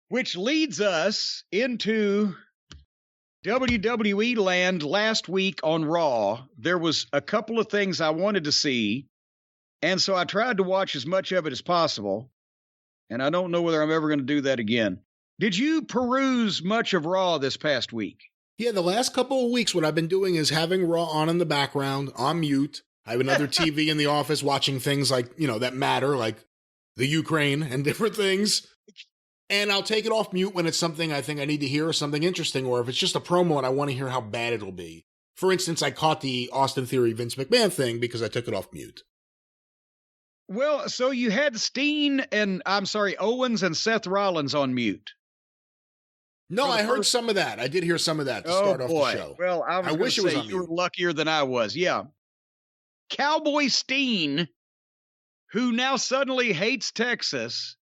Which leads us into WWE land last week on Raw. There was a couple of things I wanted to see, and so I tried to watch as much of it as possible, and I don't know whether I'm ever going to do that again. Did you peruse much of Raw this past week? Yeah, the last couple of weeks, what I've been doing is having Raw on in the background, on mute. I have another TV in the office watching things like, that matter, like the Ukraine and different things. And I'll take it off mute when it's something I think I need to hear or something interesting, or if it's just a promo and I want to hear how bad it'll be. For instance, I caught the Austin Theory Vince McMahon thing because I took it off mute. Well, so you had Owens and Seth Rollins on mute. No, I heard some of that. I did hear some of that to start off the show. Well, I wish it was on mute. You were luckier than I was. Yeah. Cowboy Steen, who now suddenly hates Texas.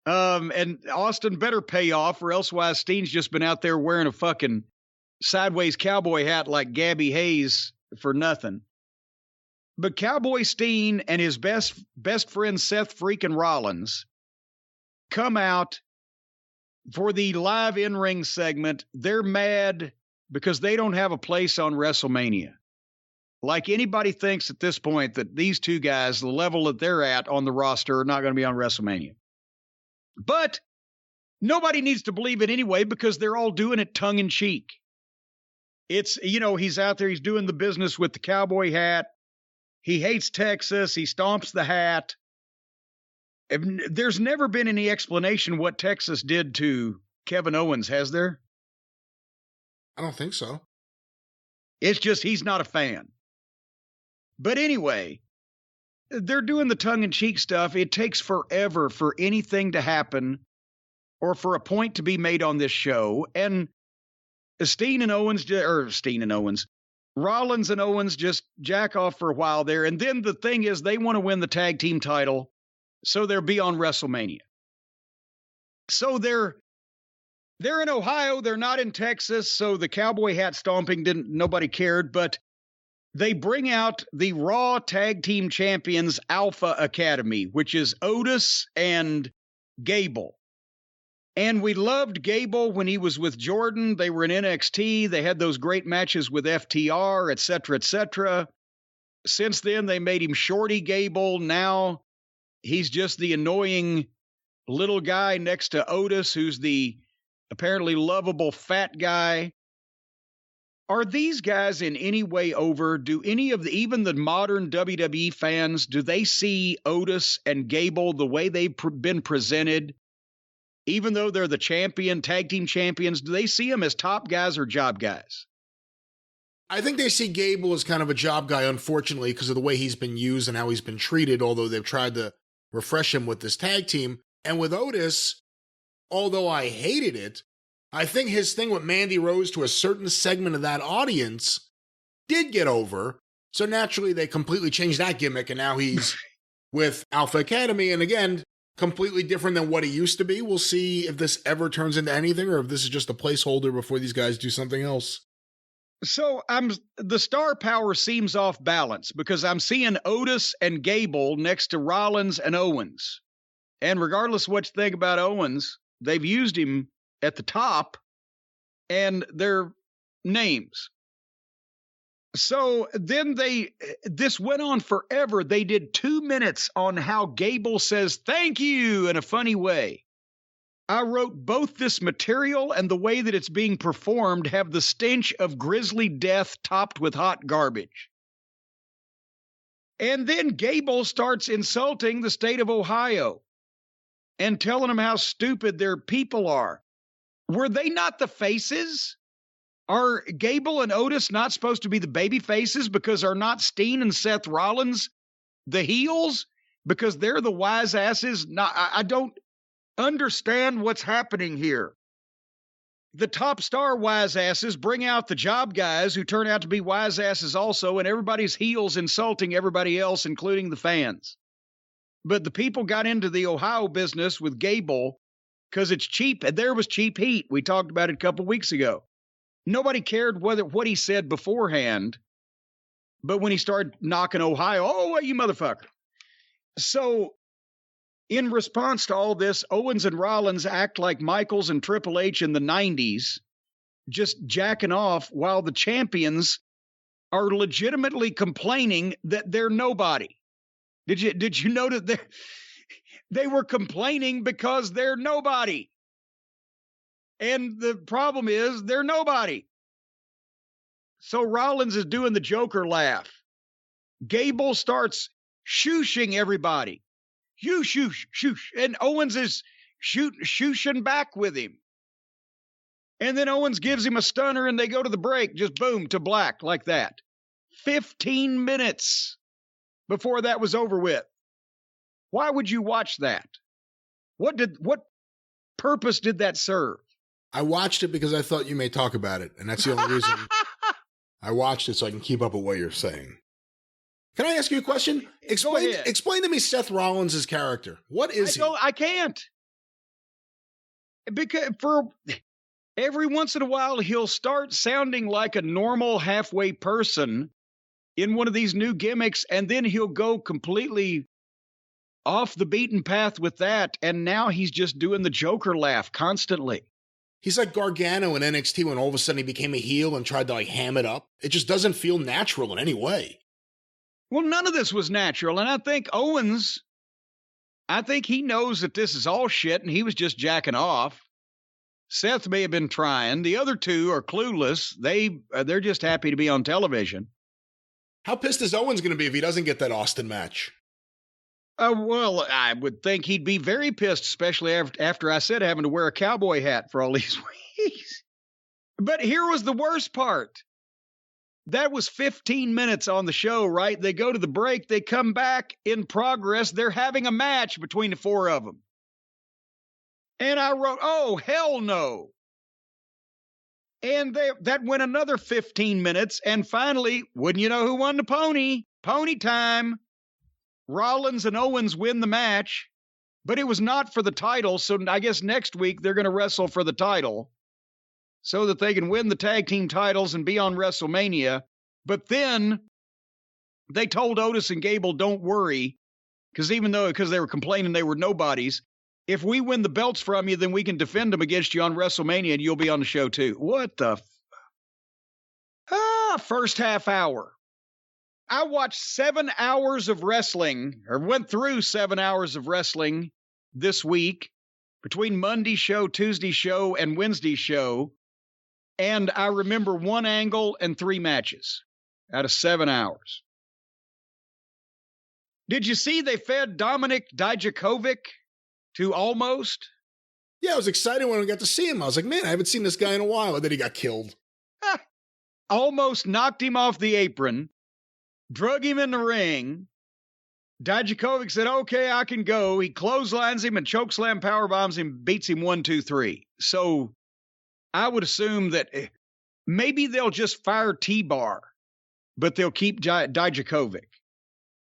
And Austin better pay off, or elsewise Steen's just been out there wearing a fucking sideways cowboy hat like Gabby Hayes for nothing. But Cowboy Steen and his best friend Seth freaking Rollins come out for the live in-ring segment. They're mad because they don't have a place on WrestleMania. Like anybody thinks at this point that these two guys, the level that they're at on the roster, are not going to be on WrestleMania. But nobody needs to believe it anyway because they're all doing it tongue-in-cheek. It's, he's out there, he's doing the business with the cowboy hat. He hates Texas. He stomps the hat. There's never been any explanation what Texas did to Kevin Owens, has there? I don't think so. It's just he's not a fan. But anyway, they're doing the tongue-in-cheek stuff. It takes forever for anything to happen or for a point to be made on this show. And Rollins and Owens just jack off for a while there. And then the thing is they want to win the tag team title, so they'll be on WrestleMania. So they're in Ohio. They're not in Texas. So the cowboy hat stomping nobody cared, but they bring out the Raw Tag Team Champions Alpha Academy, which is Otis and Gable. And we loved Gable when he was with Jordan. They were in NXT. They had those great matches with FTR, et cetera, et cetera. Since then, they made him Shorty Gable. Now he's just the annoying little guy next to Otis, who's the apparently lovable fat guy. Are these guys in any way over? Do any of even the modern WWE fans, do they see Otis and Gable the way they've been presented? Even though they're the tag team champions, do they see them as top guys or job guys? I think they see Gable as kind of a job guy, unfortunately, because of the way he's been used and how he's been treated, although they've tried to refresh him with this tag team. And with Otis, although I hated it, I think his thing with Mandy Rose to a certain segment of that audience did get over. So naturally, they completely changed that gimmick, and now he's with Alpha Academy. And again, completely different than what he used to be. We'll see if this ever turns into anything or if this is just a placeholder before these guys do something else. So the star power seems off balance because I'm seeing Otis and Gable next to Rollins and Owens. And regardless of what you think about Owens, they've used him at the top and their names. So then this went on forever. They did 2 minutes on how Gable says thank you in a funny way. I wrote both this material and the way that it's being performed have the stench of grisly death topped with hot garbage. And then Gable starts insulting the state of Ohio and telling them how stupid their people are. Were they not the faces? Are Gable and Otis not supposed to be the baby faces because are not Steen and Seth Rollins the heels? Because they're the wise asses? I don't understand what's happening here. The top star wise asses bring out the job guys who turn out to be wise asses also, and everybody's heels insulting everybody else, including the fans. But the people got into the Ohio business with Gable because it's cheap. There was cheap heat. We talked about it a couple weeks ago. Nobody cared what he said beforehand, but when he started knocking Ohio, oh, you motherfucker. So in response to all this, Owens and Rollins act like Michaels and Triple H in the 90s, just jacking off while the champions are legitimately complaining that they're nobody. Did you notice that they were complaining because they're nobody? And the problem is they're nobody. So Rollins is doing the Joker laugh. Gable starts shooshing everybody. You shoosh, shoosh. And Owens is shooshing back with him. And then Owens gives him a stunner and they go to the break. Just boom, to black like that. 15 minutes before that was over with. Why would you watch that? What purpose did that serve? I watched it because I thought you may talk about it. And that's the only reason I watched it, so I can keep up with what you're saying. Can I ask you a question? Explain to me Seth Rollins' character. What is he? I can't. Because for every once in a while, he'll start sounding like a normal halfway person in one of these new gimmicks, and then he'll go completely off the beaten path with that, and now he's just doing the Joker laugh constantly. He's like Gargano in NXT when all of a sudden he became a heel and tried to like ham it up. It just doesn't feel natural in any way. Well, none of this was natural, and I think Owens, he knows that this is all shit, and he was just jacking off. Seth may have been trying. The other two are clueless. They're just happy to be on television. How pissed is Owens going to be if he doesn't get that Austin match? Well, I would think he'd be very pissed, especially after I said having to wear a cowboy hat for all these weeks. But here was the worst part. That was 15 minutes on the show, right? They go to the break. They come back in progress. They're having a match between the four of them. And I wrote, oh, hell no. And that went another 15 minutes. And finally, wouldn't you know who won the pony? Pony time. Rollins and Owens win the match, but it was not for the title. So I guess next week they're going to wrestle for the title so that they can win the tag team titles and be on WrestleMania. But then they told Otis and Gable, don't worry, because they were complaining they were nobodies. If we win the belts from you, then we can defend them against you on WrestleMania and you'll be on the show too. What the? First half hour. I watched 7 hours of wrestling, or went through 7 hours of wrestling this week between Monday's show, Tuesday's show, and Wednesday's show. And I remember one angle and 3 matches out of 7 hours. Did you see they fed Dominik Dijakovic to Almost? Yeah, I was excited when I got to see him. I was like, man, I haven't seen this guy in a while. And then he got killed. Almost knocked him off the apron. Drug him in the ring. Dijakovic said, okay, I can go. He clotheslines him and chokeslam powerbombs him, beats him 1, 2, 3. So I would assume that maybe they'll just fire T-Bar, but they'll keep Dijakovic.